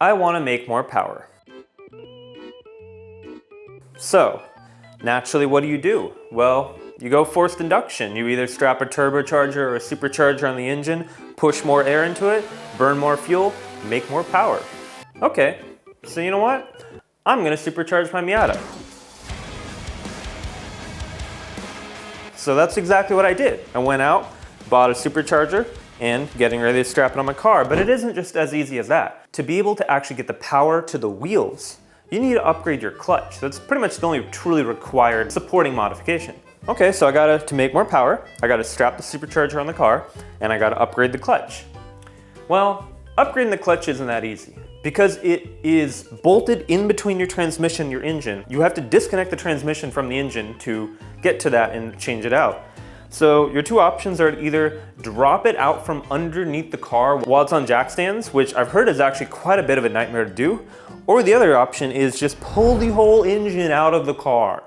I want to make more power. So, naturally, what do? Well, you go forced induction. You either strap a turbocharger or a supercharger on the engine, push more air into it, burn more fuel, make more power. Okay, so you know what? I'm gonna supercharge my Miata. So that's exactly what I did. I went out, bought a supercharger, and getting ready to strap it on my car. But it isn't just as easy as that. To be able to actually get the power to the wheels, you need to upgrade your clutch. That's pretty much the only truly required supporting modification. Okay, so to make more power, I gotta strap the supercharger on the car, and I gotta upgrade the clutch. Well, upgrading the clutch isn't that easy. Because it is bolted in between your transmission and your engine, you have to disconnect the transmission from the engine to get to that and change it out. So your two options are to either drop it out from underneath the car while it's on jack stands, which I've heard is actually quite a bit of a nightmare to do, or the other option is just pull the whole engine out of the car.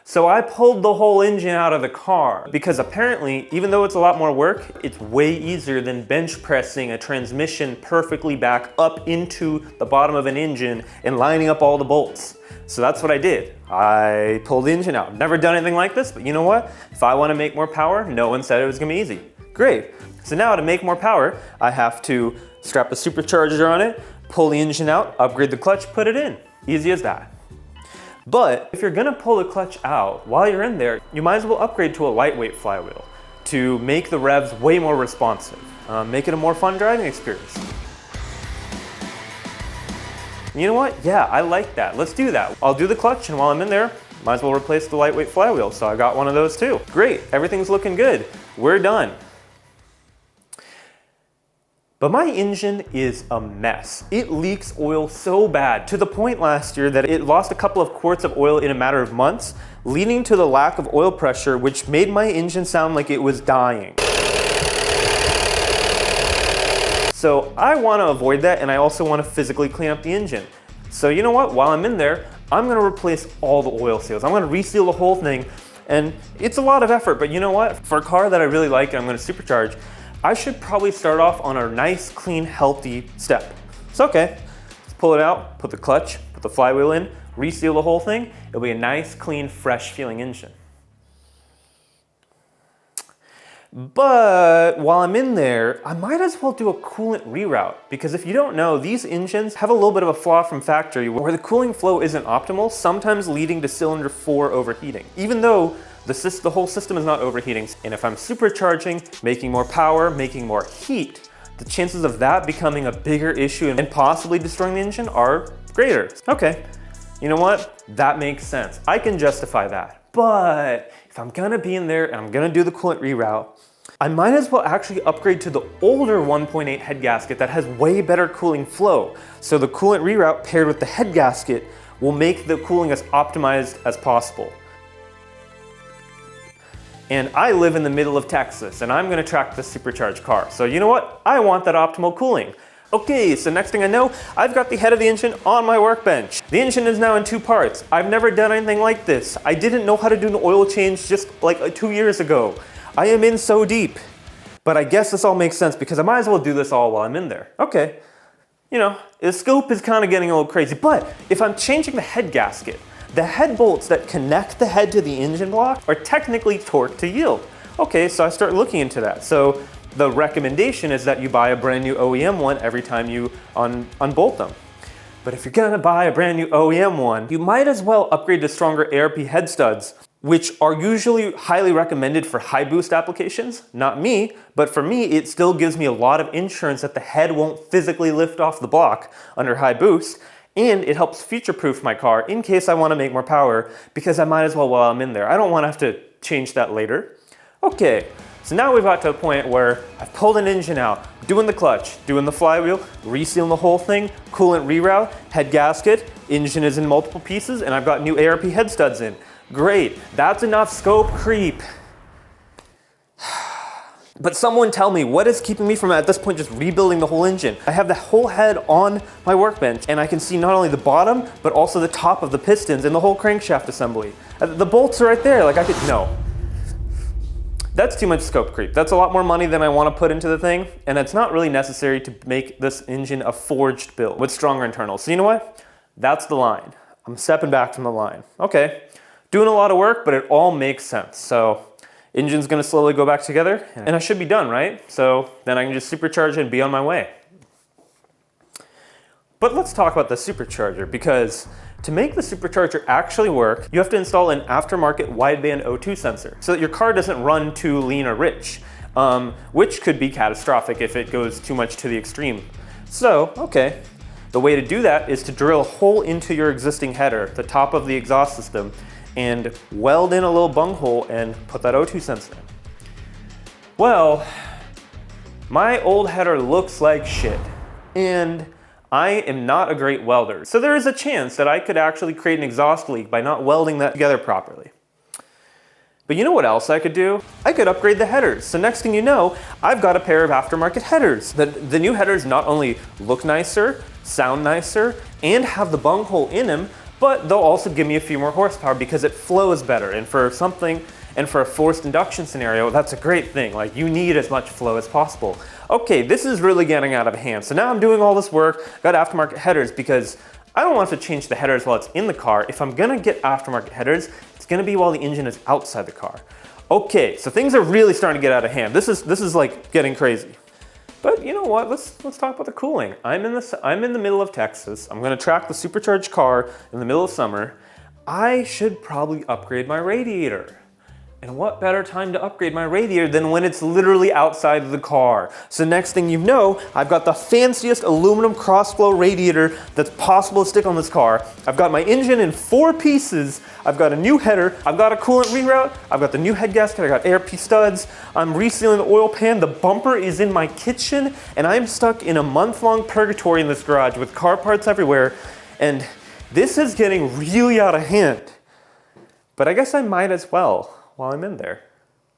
So I pulled the whole engine out of the car because apparently, even though it's a lot more work, it's way easier than bench pressing a transmission perfectly back up into the bottom of an engine and lining up all the bolts. So that's what I did. I pulled the engine out. Never done anything like this, but you know what? If I want to make more power, no one said it was gonna be easy. Great. So now to make more power, I have to strap a supercharger on it, pull the engine out, upgrade the clutch, put it in. Easy as that. But if you're gonna pull the clutch out while you're in there, you might as well upgrade to a lightweight flywheel to make the revs way more responsive, make it a more fun driving experience. You know what? Yeah, I like that. Let's do that. I'll do the clutch, and while I'm in there, might as well replace the lightweight flywheel. So I got one of those too. Great, everything's looking good. We're done. But my engine is a mess. It leaks oil so bad, to the point last year that it lost a couple of quarts of oil in a matter of months, leading to the lack of oil pressure, which made my engine sound like it was dying. So I want to avoid that, and I also want to physically clean up the engine. So you know what? While I'm in there, I'm going to replace all the oil seals. I'm going to reseal the whole thing, and it's a lot of effort, but you know what? For a car that I really like and I'm going to supercharge, I should probably start off on a nice, clean, healthy step. It's okay. Let's pull it out, put the clutch, put the flywheel in, reseal the whole thing. It'll be a nice, clean, fresh feeling engine. But while I'm in there, I might as well do a coolant reroute, because if you don't know, these engines have a little bit of a flaw from factory where the cooling flow isn't optimal, sometimes leading to cylinder 4 overheating, even though the whole system is not overheating. And if I'm supercharging, making more power, making more heat, the chances of that becoming a bigger issue and possibly destroying the engine are greater. Okay, you know what? That makes sense. I can justify that. But if I'm gonna be in there and I'm gonna do the coolant reroute, I might as well actually upgrade to the older 1.8 head gasket that has way better cooling flow. So the coolant reroute paired with the head gasket will make the cooling as optimized as possible. And I live in the middle of Texas, and I'm gonna track this supercharged car. So you know what? I want that optimal cooling. Okay, so next thing I know, I've got the head of the engine on my workbench. The engine is now in 2 parts. I've never done anything like this. I didn't know how to do an oil change just like 2 years ago. I am in so deep. But I guess this all makes sense because I might as well do this all while I'm in there. Okay, you know, the scope is kind of getting a little crazy, but if I'm changing the head gasket, the head bolts that connect the head to the engine block are technically torqued to yield. Okay, so I start looking into that. So the recommendation is that you buy a brand new OEM one every time you unbolt them. But if you're gonna buy a brand new OEM one, you might as well upgrade to stronger ARP head studs, which are usually highly recommended for high boost applications. Not me, but for me, it still gives me a lot of insurance that the head won't physically lift off the block under high boost. And it helps future-proof my car in case I want to make more power, because I might as well while I'm in there. I don't want to have to change that later. Okay, so now we've got to a point where I've pulled an engine out, doing the clutch, doing the flywheel, resealing the whole thing, coolant reroute, head gasket, engine is in multiple pieces, and I've got new ARP head studs in. Great, that's enough scope creep. But someone tell me, what is keeping me from at this point just rebuilding the whole engine? I have the whole head on my workbench, and I can see not only the bottom, but also the top of the pistons and the whole crankshaft assembly. The bolts are right there, like I could, no. That's too much scope creep. That's a lot more money than I want to put into the thing, and it's not really necessary to make this engine a forged build with stronger internals. So you know what? That's the line. I'm stepping back from the line. Okay, doing a lot of work, but it all makes sense. So engine's gonna slowly go back together, and I should be done, right? So then I can just supercharge it and be on my way. But let's talk about the supercharger, because to make the supercharger actually work, you have to install an aftermarket wideband O2 sensor so that your car doesn't run too lean or rich, which could be catastrophic if it goes too much to the extreme. So, okay, the way to do that is to drill a hole into your existing header, the top of the exhaust system, and weld in a little bunghole and put that O2 sensor in. Well, my old header looks like shit, and I am not a great welder, so there is a chance that I could actually create an exhaust leak by not welding that together properly. But you know what else I could do? I could upgrade the headers. So next thing you know, I've got a pair of aftermarket headers. The new headers not only look nicer, sound nicer, and have the bunghole in them, but they'll also give me a few more horsepower because it flows better. And for a forced induction scenario, that's a great thing. Like, you need as much flow as possible. Okay, this is really getting out of hand. So now I'm doing all this work, got aftermarket headers, because I don't want to change the headers while it's in the car. If I'm gonna get aftermarket headers, it's gonna be while the engine is outside the car. Okay, so things are really starting to get out of hand. This is like getting crazy. But you know what? Let's talk about the cooling. I'm in the middle of Texas. I'm gonna track the supercharged car in the middle of summer. I should probably upgrade my radiator. And what better time to upgrade my radiator than when it's literally outside of the car? So next thing you know, I've got the fanciest aluminum cross-flow radiator that's possible to stick on this car. I've got my engine in 4 pieces. I've got a new header. I've got a coolant reroute. I've got the new head gasket. I got air studs. I'm resealing the oil pan. The bumper is in my kitchen, and I'm stuck in a month-long purgatory in this garage with car parts everywhere. And this is getting really out of hand. But I guess I might as well while I'm in there.